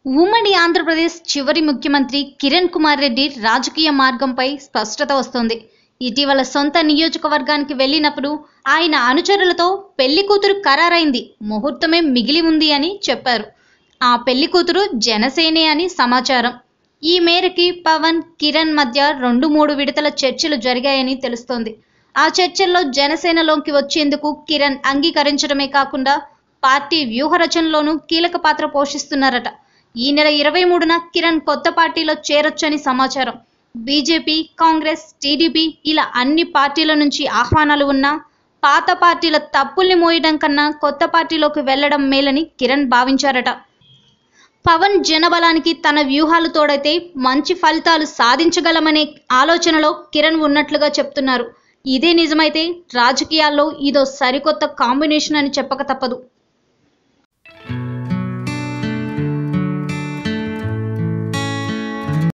ఉమ్మడి ఆంధ్రప్రదేశ్ చివరి ముఖ్యమంత్రి కిరణ్ కుమార్ రెడ్డి రాజకీయ మార్గంపై స్పష్టత వస్తోంది. ఇటీవల సొంత నియోజకవర్గానికి వెళ్ళినప్పుడు ఆయన అనుచరులతో పెళ్లి కూతురు ఖరారైంది, ముహూర్తమే మిగిలి ఉంది అని చెప్పారు. ఆ పెళ్లి కూతురు జనసేనే అని సమాచారం. ఈ మేరకి పవన్, కిరణ్ మధ్య 2-3 విడతల చర్చలు జరిగాయని తెలుస్తోంది. ఆ చర్చల్లో జనసేనలోకి వచ్చేందుకు కిరణ్ అంగీకరించడమే కాకుండా పార్టీ వ్యూహరచనలోనూ కీలక పాత్ర పోషిస్తున్నారట. ఈ నెల 23న కిరణ్ కొత్త పార్టీలో చేరొచ్చని సమాచారం. బీజేపీ, కాంగ్రెస్, టీడీపీ ఇలా అన్ని పార్టీల నుంచి ఆహ్వానాలు ఉన్నా పాత పార్టీల తప్పుల్ని మోయడం కన్నా కొత్త పార్టీలోకి వెళ్లడం మేలని కిరణ్ భావించారట. పవన్ జనబలానికి తన వ్యూహాలు తోడైతే మంచి ఫలితాలు సాధించగలమనే ఆలోచనలో కిరణ్ ఉన్నట్లుగా చెప్తున్నారు. ఇదే నిజమైతే రాజకీయాల్లో ఇదో సరికొత్త కాంబినేషన్ అని చెప్పక తప్పదు.